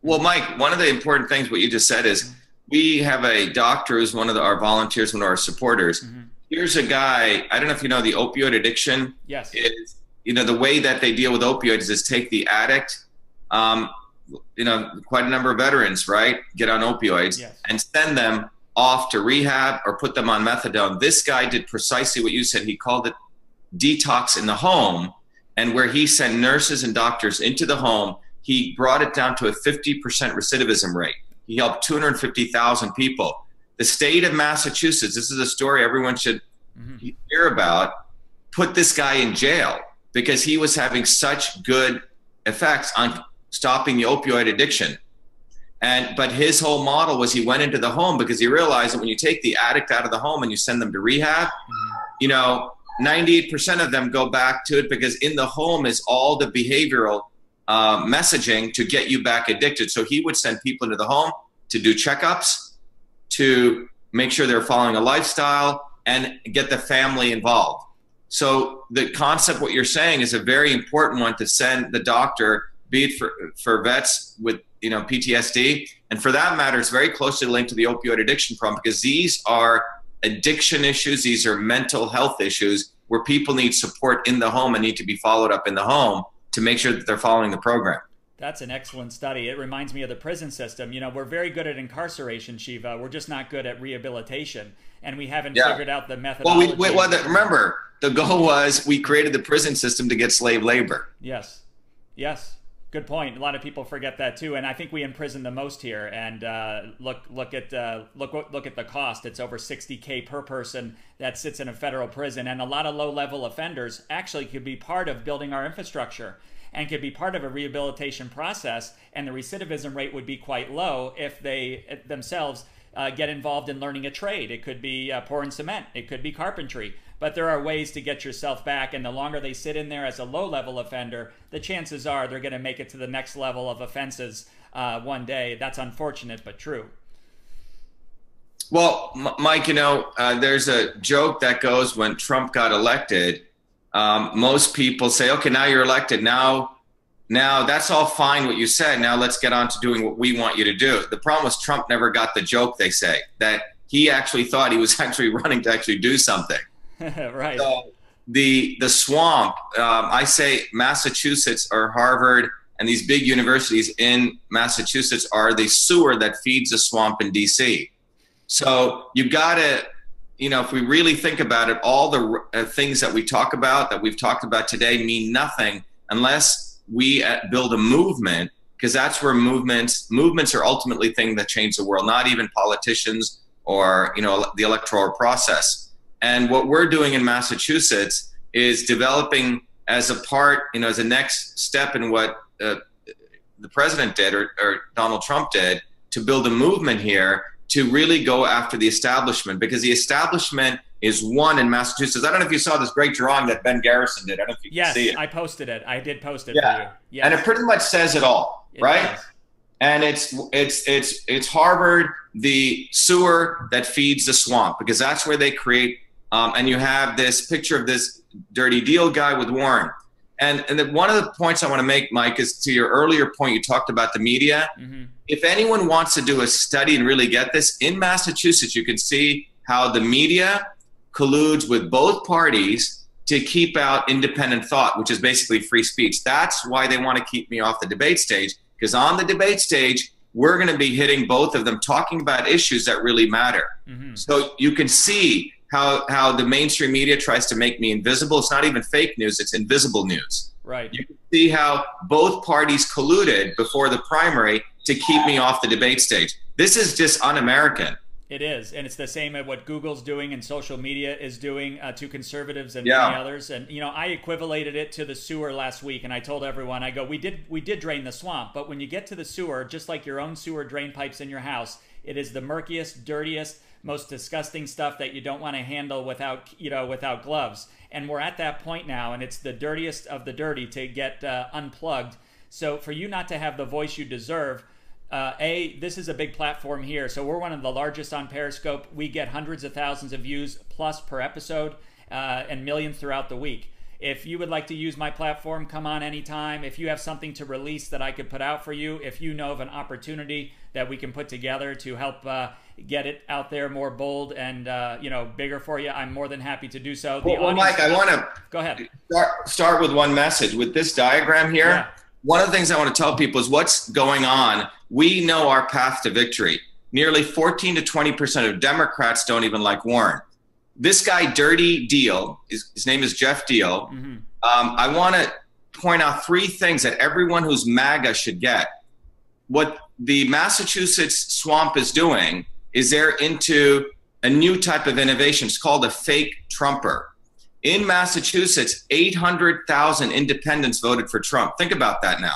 Well, Mike, one of the important things what you just said is we have a doctor who's one of our volunteers, one of our supporters. Mm-hmm. Here's a guy, I don't know if you know the opioid addiction. Yes. You know, the way that they deal with opioids is take the addict, you know, quite a number of veterans, right, get on opioids, yes, and send them off to rehab or put them on methadone. This guy did precisely what you said. He called it detox in the home, and where he sent nurses and doctors into the home, he brought it down to a 50% recidivism rate. He helped 250,000 people. The state of Massachusetts, this is a story everyone should hear about, put this guy in jail because he was having such good effects on stopping the opioid addiction. But his whole model was he went into the home because he realized that when you take the addict out of the home and you send them to rehab, you know, 98% of them go back to it because in the home is all the behavioral messaging to get you back addicted. So he would send people into the home to do checkups, to make sure they're following a lifestyle, and get the family involved. So the concept, what you're saying, is a very important one to send the doctor, be it for vets with, you know, PTSD, and for that matter, it's very closely linked to the opioid addiction problem because these are addiction issues, these are mental health issues where people need support in the home and need to be followed up in the home to make sure that they're following the program. That's an excellent study. It reminds me of the prison system. You know, we're very good at incarceration, Shiva. We're just not good at rehabilitation, and we haven't figured out the methodology. Well, remember, the goal was we created the prison system to get slave labor. Yes, yes. Good point. A lot of people forget that too, and I think we imprison the most here. And look at the cost. It's over $60K per person that sits in a federal prison, and a lot of low-level offenders actually could be part of building our infrastructure and could be part of a rehabilitation process. And the recidivism rate would be quite low if they themselves get involved in learning a trade. It could be pouring cement. It could be carpentry. But there are ways to get yourself back, and the longer they sit in there as a low-level offender, the chances are they're going to make it to the next level of offenses one day. That's unfortunate, but true. Well, Mike, you know, there's a joke that goes when Trump got elected, most people say, okay, now you're elected. Now that's all fine what you said. Now let's get on to doing what we want you to do. The problem was Trump never got the joke, they say, that he actually thought he was actually running to actually do something. Right. So the swamp, I say Massachusetts or Harvard and these big universities in Massachusetts are the sewer that feeds the swamp in DC. So you've got to, you know, if we really think about it, all the things that we talk about, that we've talked about today, mean nothing unless we build a movement, because that's where movements are ultimately things that change the world, not even politicians or, you know, the electoral process. And what we're doing in Massachusetts is developing as a part, you know, as a next step in what the president did or Donald Trump did, to build a movement here to really go after the establishment, because the establishment is one in Massachusetts. I don't know if you saw this great drawing that Ben Garrison did. I don't know if you can see it. Yes, I posted it. I did post it for you. Yes. And it pretty much says it all, right? Does. And it's Harvard, the sewer that feeds the swamp, because that's where they create. And you have this picture of this dirty Diehl guy with Warren. And one of the points I want to make, Mike, is to your earlier point, you talked about the media. Mm-hmm. If anyone wants to do a study and really get this, in Massachusetts, you can see how the media colludes with both parties to keep out independent thought, which is basically free speech. That's why they want to keep me off the debate stage, because on the debate stage, we're going to be hitting both of them, talking about issues that really matter. Mm-hmm. So you can see how the mainstream media tries to make me invisible. It's not even fake news, it's invisible news. Right. You can see how both parties colluded before the primary to keep me off the debate stage. This is just un-American. It is, and it's the same as what Google's doing and social media is doing to conservatives and many others. And you know, I equivalated it to the sewer last week, and I told everyone, I go, we did drain the swamp, but when you get to the sewer, just like your own sewer drain pipes in your house, it is the murkiest, dirtiest, most disgusting stuff that you don't want to handle without gloves. And we're at that point now, and it's the dirtiest of the dirty to get unplugged. So for you not to have the voice you deserve, this is a big platform here. So we're one of the largest on Periscope. We get hundreds of thousands of views plus per episode and millions throughout the week. If you would like to use my platform, come on anytime. If you have something to release that I could put out for you, if you know of an opportunity that we can put together to help get it out there more bold and bigger for you, I'm more than happy to do so. Well, Mike, I want to go ahead. Start with one message. With this diagram here, yeah. One of the things I want to tell people is what's going on. We know our path to victory. Nearly 14 to 20% of Democrats don't even like Warren. This guy, Dirty Diehl, his name is Jeff Diehl. Mm-hmm. I want to point out three things that everyone who's MAGA should get. What the Massachusetts swamp is doing is they're into a new type of innovation. It's called a fake Trumper. In Massachusetts, 800,000 independents voted for Trump. Think about that now.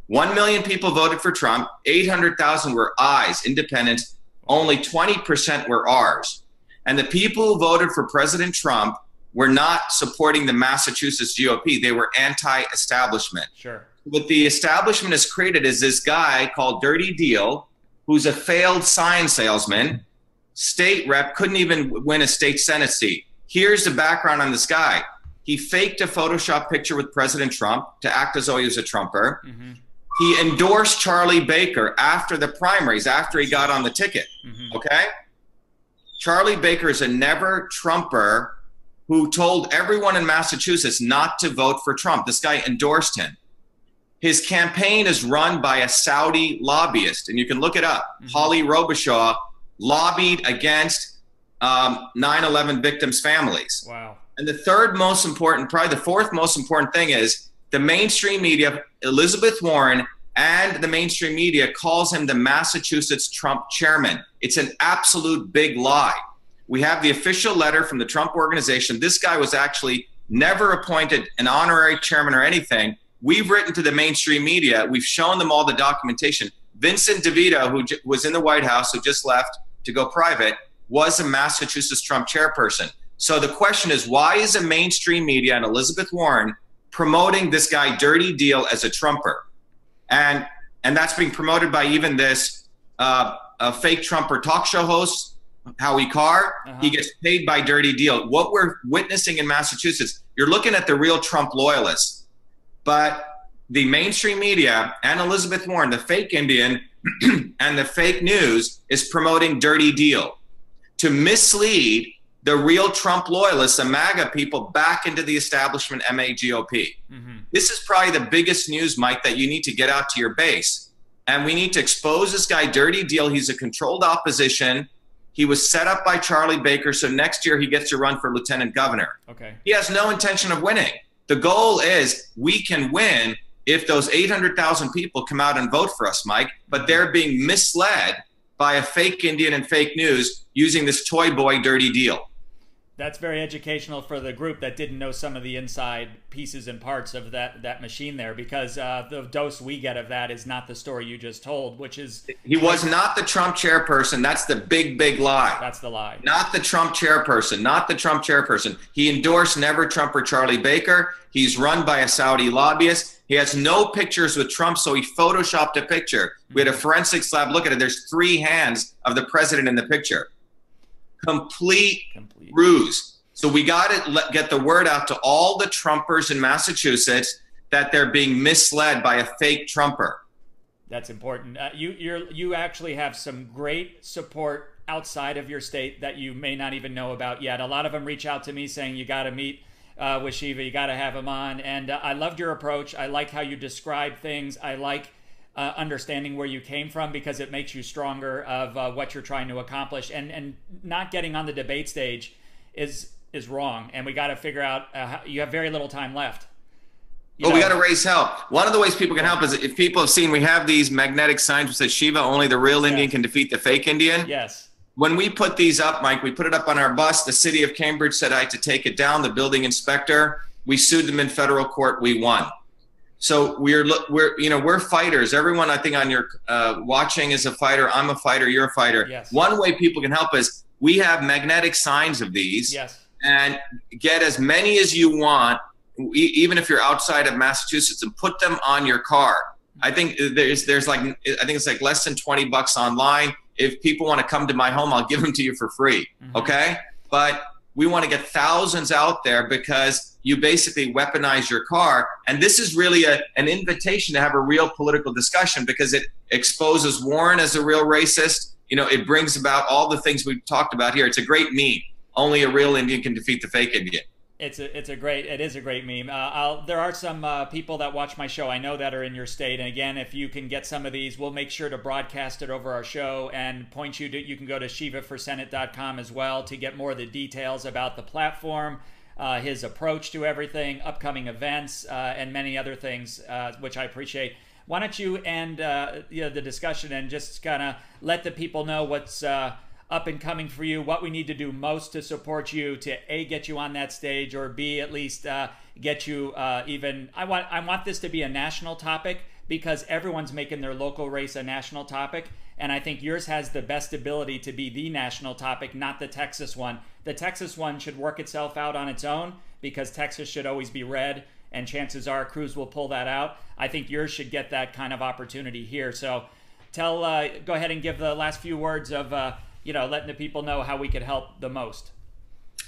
1 million people voted for Trump. 800,000 were I's, independents. Only 20% were R's. And the people who voted for President Trump were not supporting the Massachusetts GOP. They were anti-establishment. Sure. What the establishment has created is this guy called Dirty Diehl, who's a failed sign salesman, state rep, couldn't even win a state Senate seat. Here's the background on this guy. He faked a Photoshop picture with President Trump to act as though he was a Trumper. Mm-hmm. He endorsed Charlie Baker after the primaries, after he got on the ticket. Mm-hmm. Okay? Charlie Baker is a never Trumper who told everyone in Massachusetts not to vote for Trump. This guy endorsed him. His campaign is run by a Saudi lobbyist, and you can look it up. Mm-hmm. Holly Robichaud lobbied against 9/11 victims' families. Wow. And the third most important, probably the fourth most important thing is The mainstream media, Elizabeth Warren and the mainstream media calls him the Massachusetts Trump chairman. It's an absolute big lie. We have the official letter from the Trump organization. This guy was actually never appointed an honorary chairman or anything. We've written to the mainstream media. We've shown them all the documentation. Vincent DeVito, who was in the White House, who just left to go private, was a Massachusetts Trump chairperson. So the question is, why is the mainstream media and Elizabeth Warren promoting this guy Dirty Deal as a Trumper? And that's being promoted by even this a fake Trumper talk show host, Howie Carr. He gets paid by Dirty Deal. What we're witnessing in Massachusetts, you're looking at the real Trump loyalists. But the mainstream media and Elizabeth Warren, the fake Indian and the fake news, is promoting Dirty Deal to mislead the real Trump loyalists, the MAGA people, back into the establishment MAGOP. This is probably the biggest news, Mike, that you need to get out to your base. And we need to expose this guy Dirty Deal. He's a controlled opposition. He was set up by Charlie Baker, so next year he gets to run for lieutenant governor. He has no intention of winning. The goal is we can win if those 800,000 people come out and vote for us, Mike, but they're being misled by a fake Indian and fake news using this toy boy Dirty Deal. That's very educational for the group that didn't know some of the inside pieces and parts of that machine there, because the dose we get of that is not the story you just told, which is... He was not the Trump chairperson. That's the big, big lie. That's the lie. Not the Trump chairperson. Not the Trump chairperson. He endorsed Never Trump or Charlie Baker. He's run by a Saudi lobbyist. He has no pictures with Trump, so he photoshopped a picture. We had a forensics lab look at it. There's 3 hands of the president in the picture. Complete ruse. So we got to get the word out to all the Trumpers in Massachusetts that they're being misled by a fake Trumper. That's important. You actually have some great support outside of your state that you may not even know about yet. A lot of them reach out to me saying, you got to meet with Shiva, you got to have him on. And I loved your approach. I like how you describe things. I like understanding where you came from, because it makes you stronger of what you're trying to accomplish. And not getting on the debate stage is wrong. And we got to figure out you have very little time left. We got to raise help. One of the ways people can help is, if people have seen, we have these magnetic signs that says, Shiva, only the real Indian can defeat the fake Indian. Yes. When we put these up, Mike, we put it up on our bus. The city of Cambridge said I had to take it down. The building inspector, we sued them in federal court. We won. So we're fighters. Everyone, I think, on your watching is a fighter. I'm a fighter. You're a fighter. Yes. One way people can help is we have magnetic signs of these. Yes. And get as many as you want, even if you're outside of Massachusetts, and put them on your car. I think there's like, I think it's like less than $20 online. If people want to come to my home, I'll give them to you for free. Okay. But we want to get thousands out there, because you basically weaponize your car. And this is really an invitation to have a real political discussion, because it exposes Warren as a real racist. It brings about all the things we've talked about here. It's a great meme. Only a real Indian can defeat the fake Indian. It is a great meme. There are some people that watch my show, I know, that are in your state. And again, if you can get some of these, we'll make sure to broadcast it over our show and point you to, you can go to shivaforsenate.com as well to get more of the details about the platform, his approach to everything, upcoming events, and many other things, which I appreciate. Why don't you end the discussion and just kind of let the people know what's up and coming for you, what we need to do most to support you, to A, get you on that stage, or B, at least get you even, I want this to be a national topic, because everyone's making their local race a national topic, and I think yours has the best ability to be the national topic, not the Texas one. The Texas one should work itself out on its own, because Texas should always be red, and chances are Cruz will pull that out. I think yours should get that kind of opportunity here. So go ahead and give the last few words of letting the people know how we could help the most.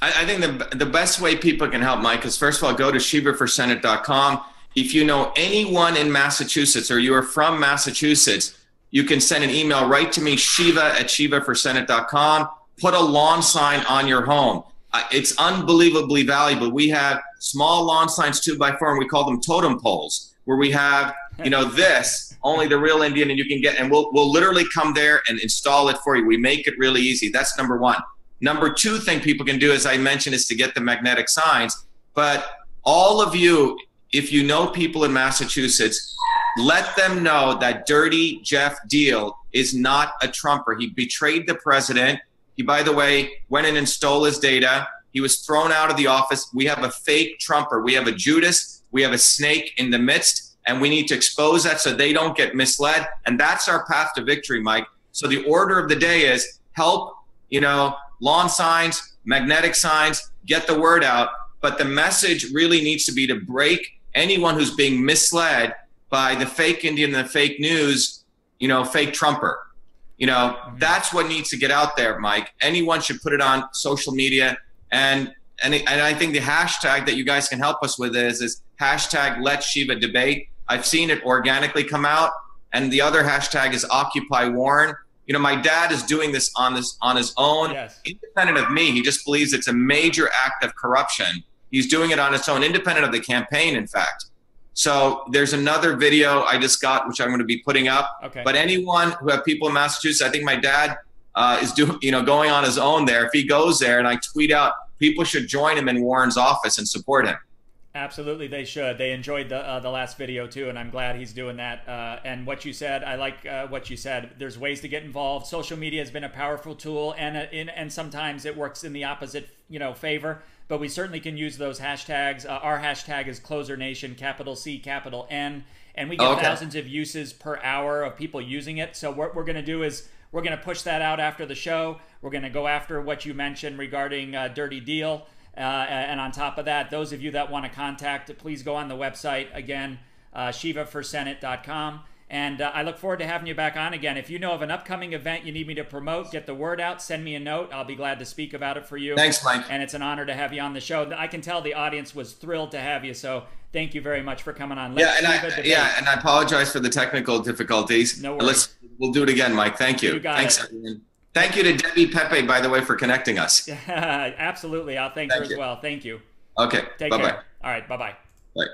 I think the best way people can help, Mike, is first of all, go to shivaforsenate.com. If you know anyone in Massachusetts, or you are from Massachusetts, you can send an email right to me, shiva@shivaforsenate.com. Put a lawn sign on your home. It's unbelievably valuable. We have small lawn signs, 2x4, and we call them totem poles, where we have, this, only the real Indian, and you can get, and we'll literally come there and install it for you. We make it really easy. That's number one. Number two thing people can do, as I mentioned, is to get the magnetic signs. But all of you, if you know people in Massachusetts, let them know that Dirty Jeff Diehl is not a Trumper. He betrayed the president. He, by the way, went in and stole his data. He was thrown out of the office. We have a fake Trumper. We have a Judas. We have a snake in the midst, and we need to expose that so they don't get misled. And that's our path to victory, Mike. So the order of the day is help, lawn signs, magnetic signs, get the word out. But the message really needs to be to break anyone who's being misled by the fake Indian and the fake news, fake Trumper. That's what needs to get out there, Mike. Anyone should put it on social media. And I think the hashtag that you guys can help us with is hashtag Let Shiva Debate. I've seen it organically come out. And the other hashtag is Occupy Warren. My dad is doing this on his own, yes. Independent of me. He just believes it's a major act of corruption. He's doing it on his own, independent of the campaign, in fact. So there's another video I just got, which I'm going to be putting up. Okay. But anyone who have people in Massachusetts, I think my dad is doing, going on his own there. If he goes there and I tweet out, people should join him in Warren's office and support him. Absolutely, they should. They enjoyed the last video too, and I'm glad he's doing that. And what you said, I like what you said. There's ways to get involved. Social media has been a powerful tool, and sometimes it works in the opposite, favor. But we certainly can use those hashtags. Our hashtag is Closer Nation, capital C, capital N, and we get thousands of uses per hour of people using it. So what we're going to do is we're going to push that out after the show. We're going to go after what you mentioned regarding Dirty Diehl. And on top of that, those of you that want to contact, please go on the website, again, shivaforsenate.com. And I look forward to having you back on again. If you know of an upcoming event you need me to promote, get the word out, send me a note. I'll be glad to speak about it for you. Thanks, Mike. And it's an honor to have you on the show. I can tell the audience was thrilled to have you, so thank you very much for coming on. And I apologize for the technical difficulties. No worries. We'll do it again, Mike. Thank you. Thanks, everyone. Thank you to Debbie Pepe, by the way, for connecting us. Absolutely. I'll thank her as well. Thank you. Okay. Take bye-bye. care. All right. Bye-bye. Bye.